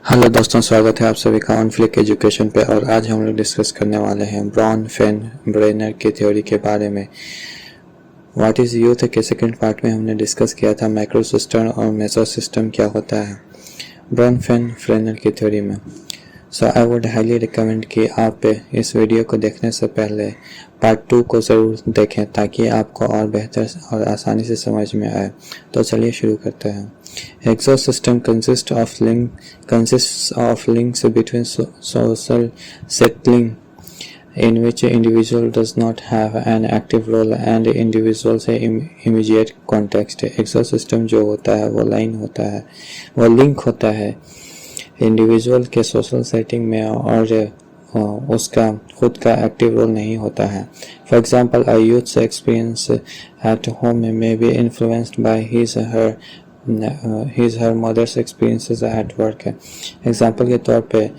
Hello दोस्तों, स्वागत है आप सभी का ऑन फ्लिक एजुकेशन पे। और आज हम लोग डिस्कस करने वाले हैं ब्रॉन फेन ब्रेनर की थ्योरी के बारे में। व्हाट इज़ यूथ के सेकंड पार्ट में हमने डिस्कस किया था मैक्रो सिस्टम और मेसो सिस्टम क्या होता है ब्रॉन फेन ब्रेनर की थ्योरी में। सो आई वुड हाईली रिकमेंड कि आप इस वीडियो को देखने से पहले पार्ट 2 को ज़रूर देखें ताकि आपको और बेहतर और आसानी से समझ में आए। तो चलिए शुरू करते हैं। Exosystem consists of links between social settling in which individual does not have an active role and individual से immediate context। Exosystem जो होता है वो लाइन होता है, वो लिंक होता है इंडिविजुअल के सोशल सेटिंग में और उसका खुद का एक्टिव रोल नहीं होता है। For example a youths experience at home may be influenced by his her mother's experiences at work है। एग्जाम्पल के तौर पे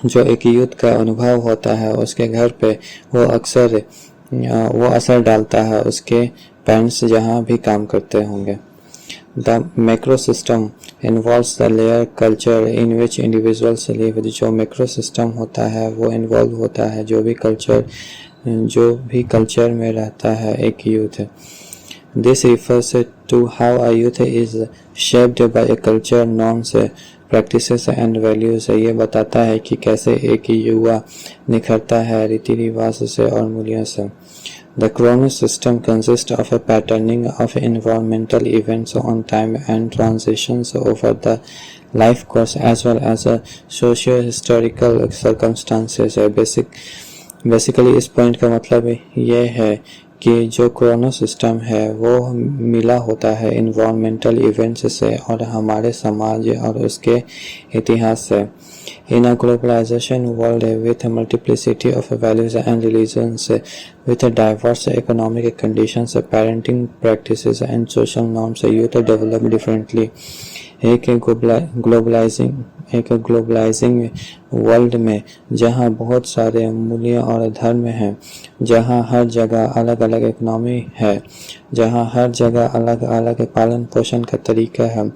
जो एक यूथ का अनुभव होता है उसके घर पे वो अक्सर वो असर डालता है उसके पेरेंट्स जहाँ भी काम करते होंगे। The macro system involves the layer culture in which individuals live। जो मैक्रो सिस्टम होता है वो इन्वॉल्व होता है जो भी कल्चर में रहता है एक youth. This refers to how a youth is shaped by a culture, norms, practices and values। ये बताता है कि कैसे एक युवा निखरता है रीति रिवाज से और मूल्यों से। The Chronos system consists of a patterning of environmental events on time and transitions over the life course as well as socio-historical circumstances। Basically इस पॉइंट का मतलब ये है कि जो क्रोनो सिस्टम है वो मिला होता है इन्वायरमेंटल इवेंट्स से और हमारे समाज और उसके इतिहास से। In a globalization world with a multiplicity of values and religions, with diverse economic conditions, parenting practices and social norms, youth develop differently। एक ग्लोबलाइजिंग वर्ल्ड में जहाँ बहुत सारे मूल्य और धर्म हैं, जहाँ हर जगह अलग अलग इकोनॉमी है, जहाँ हर जगह अलग अलग पालन पोषण का तरीका है,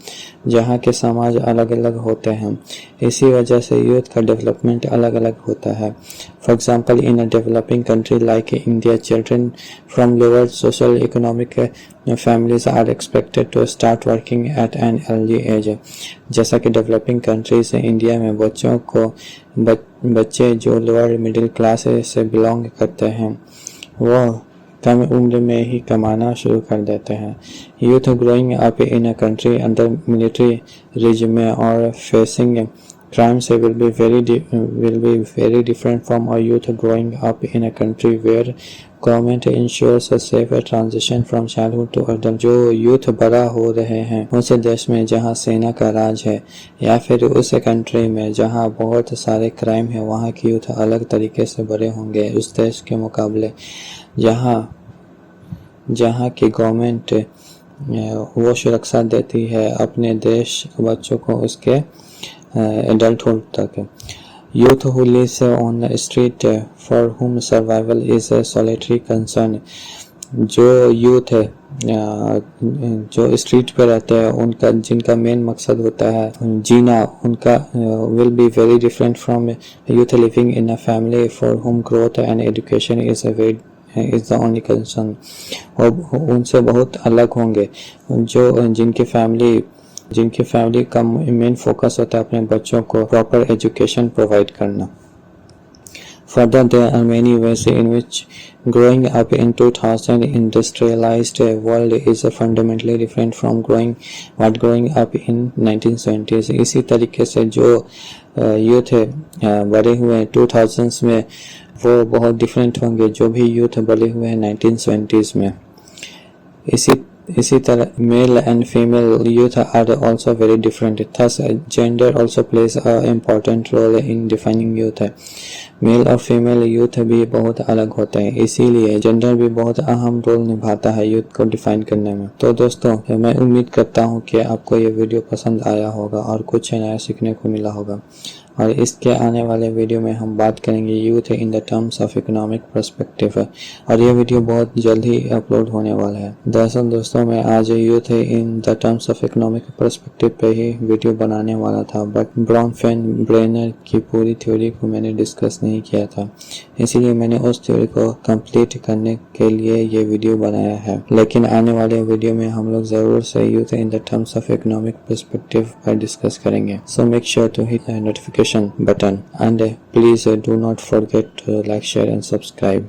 जहाँ के समाज अलग अलग होते हैं, इसी वजह से यूथ का डेवलपमेंट अलग अलग होता है। For example in a developing country like India, children from lower social economic families are expected to start working at an early age. जैसा कि डेवलपिंग कंट्रीज इंडिया में बच्चे जो लोअर मिडिल क्लास से बिलोंग करते हैं वो कम उम्र में ही कमाना शुरू कर देते हैं। Youth growing up in a country under military regime or facing crimes will be very different from a youth growing up in a country where government ensures a safe transition from childhood to adult। जो youth बड़ा हो रहे हैं उस देश में जहाँ सेना का राज है या फिर उस कंट्री में जहाँ बहुत सारे क्राइम है, वहाँ की यूथ अलग तरीके से बड़े होंगे उस देश के मुकाबले जहाँ की गवर्नमेंट वो सुरक्षा देती है अपने देश बच्चों को उसके एडल्टहुड तक। Youth who lives on the street for whom survival is a solitary concern. जो यूथ है जो स्ट्रीट पे रहते हैं उनका जिनका मेन मकसद होता है जीना, उनका will be very different from youth living in a family for हुम growth and education is the only concern. और उनसे बहुत अलग होंगे जो जिनकी फैमिली का मेन फोकस होता है अपने बच्चों को प्रॉपर एजुकेशन प्रोवाइड करना। Further, there are many ways in which growing up in 2000 industrialized world is fundamentally different from growing up in 1970s। इसी तरीके से जो यूथ बड़े हुए 2000s में वो बहुत डिफरेंट होंगे जो भी यूथ बड़े हुए हैं 1970s में। इसी तरह male and female youth are also very different. Thus gender also plays a important role in defining youth. Male और फीमेल यूथ भी बहुत अलग होते हैं, इसीलिए जेंडर भी बहुत अहम रोल निभाता है यूथ को डिफाइन करने में। तो दोस्तों मैं उम्मीद करता हूँ कि आपको ये वीडियो पसंद आया होगा और कुछ नया सीखने को मिला होगा। और इसके आने वाले वीडियो में हम बात करेंगे youth in the terms of economic perspective, और ये वीडियो बहुत जल्द ही अपलोड होने वाला है। दरअसल दोस्तों मैं आज youth in the terms of economic perspective पे ही वीडियो बनाने वाला था, बट ब्रेनर की पूरी थ्योरी को मैंने डिस्कस नहीं किया था, इसीलिए मैंने उस थ्योरी को कंप्लीट करने के लिए ये वीडियो बनाया है। लेकिन आने वाले वीडियो में हम लोग जरूर से youth in the terms of economic perspective पर डिस्कस करेंगे। So make sure to hit the notification button and please do not forget to like, share and subscribe.